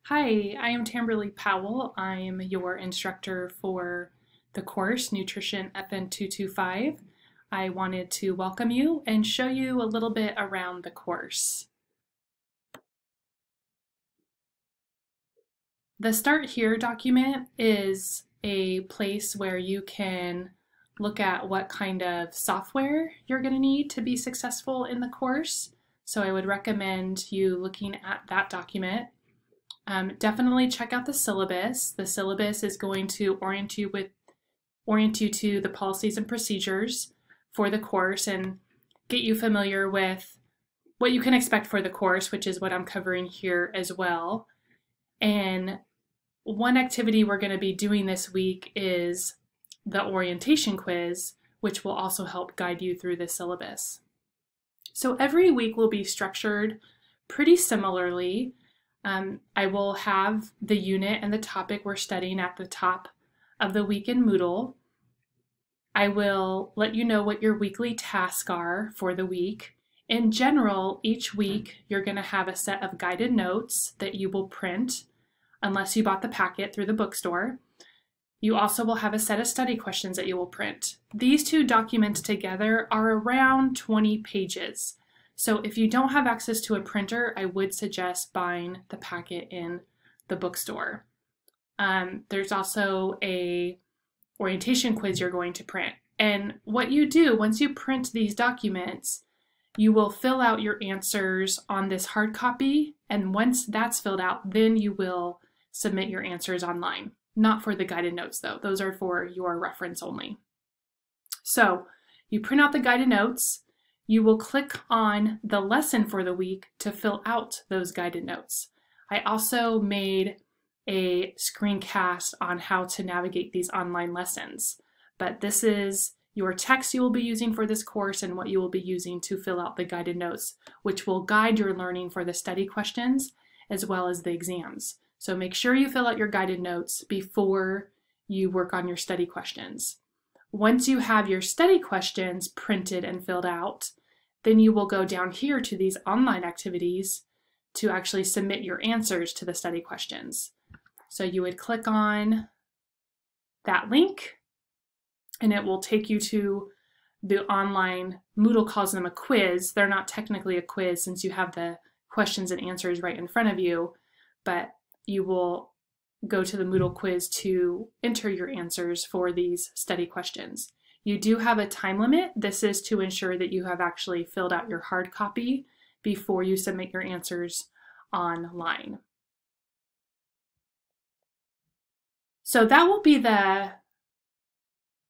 Hi, I am Tamberly Powell. I am your instructor for the course Nutrition FN225. I wanted to welcome you and show you a little bit around the course. The Start Here document is a place where you can look at what kind of software you're going to need to be successful in the course. So I would recommend you looking at that document. Definitely check out the syllabus. The syllabus is going to orient you to the policies and procedures for the course and get you familiar with what you can expect for the course, which is what I'm covering here as well. And one activity we're going to be doing this week is the orientation quiz, which will also help guide you through the syllabus. So every week will be structured pretty similarly. I will have the unit and the topic we're studying at the top of the week in Moodle. I will let you know what your weekly tasks are for the week. In general, each week you're going to have a set of guided notes that you will print unless you bought the packet through the bookstore. You also will have a set of study questions that you will print. These two documents together are around 20 pages. So if you don't have access to a printer, I would suggest buying the packet in the bookstore. There's also a orientation quiz you're going to print. And what you do, once you print these documents, you will fill out your answers on this hard copy. And once that's filled out, then you will submit your answers online. Not for the guided notes though, those are for your reference only. So you print out the guided notes. You will click on the lesson for the week to fill out those guided notes. I also made a screencast on how to navigate these online lessons, but this is your text you will be using for this course and what you will be using to fill out the guided notes, which will guide your learning for the study questions as well as the exams. So make sure you fill out your guided notes before you work on your study questions. Once you have your study questions printed and filled out, then you will go down here to these online activities to actually submit your answers to the study questions. So you would click on that link and it will take you to the online, Moodle calls them a quiz. They're not technically a quiz since you have the questions and answers right in front of you, but you will go to the Moodle quiz to enter your answers for these study questions. You do have a time limit. This is to ensure that you have actually filled out your hard copy before you submit your answers online. So that will be the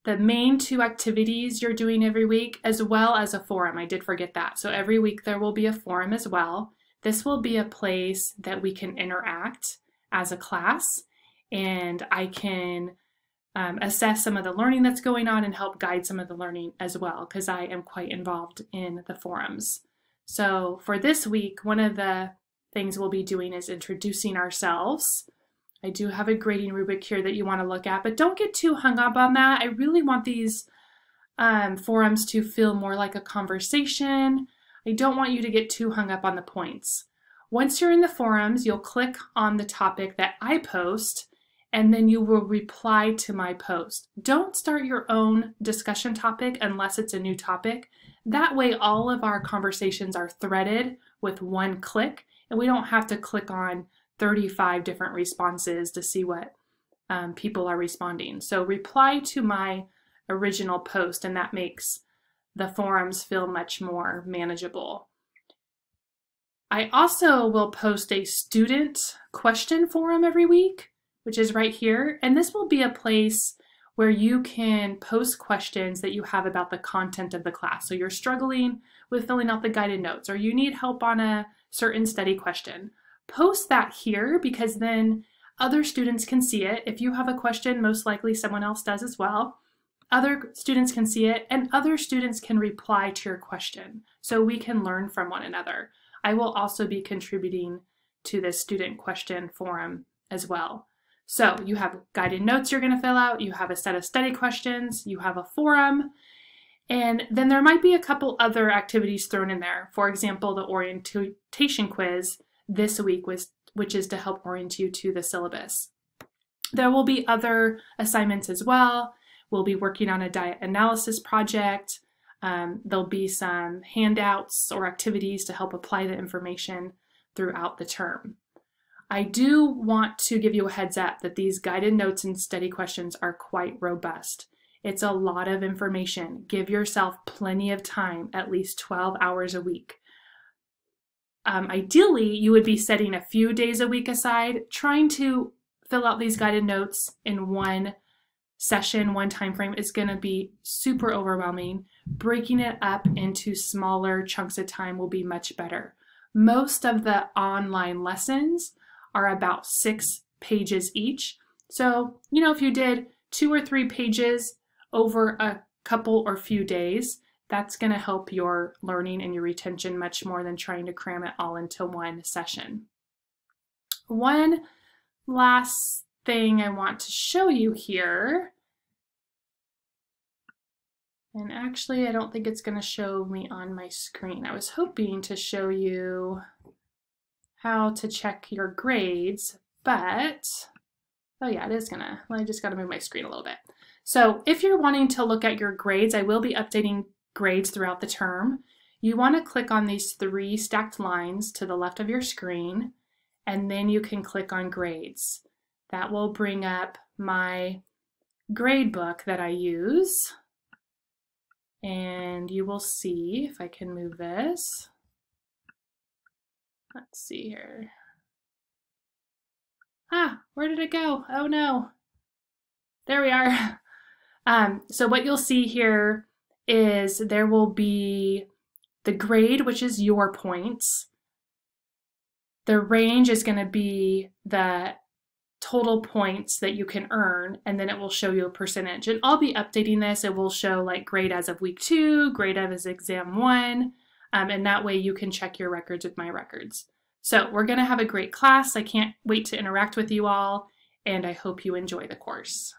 main two activities you're doing every week, as well as a forum. I did forget that. So every week there will be a forum as well. This will be a place that we can interact as a class, and I can assess some of the learning that's going on and help guide some of the learning as well, because I am quite involved in the forums. So for this week, one of the things we'll be doing is introducing ourselves. I do have a grading rubric here that you want to look at, but don't get too hung up on that. I really want these forums to feel more like a conversation. I don't want you to get too hung up on the points. Once you're in the forums, you'll click on the topic that I post, and then you will reply to my post. Don't start your own discussion topic unless it's a new topic. That way all of our conversations are threaded with one click, and we don't have to click on 35 different responses to see what people are responding. So reply to my original post, and that makes the forums feel much more manageable. I also will post a student question forum every week, which is right here. And this will be a place where you can post questions that you have about the content of the class. So you're struggling with filling out the guided notes, or you need help on a certain study question. Post that here, because then other students can see it. If you have a question, most likely someone else does as well. Other students can see it, and other students can reply to your question, so we can learn from one another. I will also be contributing to this student question forum as well. So you have guided notes you're going to fill out, you have a set of study questions, you have a forum, and then there might be a couple other activities thrown in there. For example, the orientation quiz this week was which is to help orient you to the syllabus. There will be other assignments as well. We'll be working on a diet analysis project. There'll be some handouts or activities to help apply the information throughout the term. I do want to give you a heads up that these guided notes and study questions are quite robust. It's a lot of information. Give yourself plenty of time, at least 12 hours a week. Ideally, you would be setting a few days a week aside, trying to fill out these guided notes in one session, one time frame is going to be super overwhelming. Breaking it up into smaller chunks of time will be much better. Most of the online lessons are about 6 pages each. So, if you did 2 or 3 pages over a couple or few days, that's going to help your learning and your retention much more than trying to cram it all into one session. One last thing I want to show you here, and actually I don't think it's going to show me on my screen. I was hoping to show you how to check your grades, but oh yeah, it is gonna, I just got to move my screen a little bit. So if you're wanting to look at your grades, I will be updating grades throughout the term. You want to click on these 3 stacked lines to the left of your screen, and then you can click on grades. That will bring up my grade book that I use, and you will see if I can move this. Let's see here. Where did it go? Oh no. There we are. So what you'll see here is there will be the grade, which is your points. The range is going to be the total points that you can earn, and then it will show you a percentage. And I'll be updating this. It will show like grade as of week 2, grade as exam 1, and that way you can check your records with my records. So we're going to have a great class. I can't wait to interact with you all, and I hope you enjoy the course.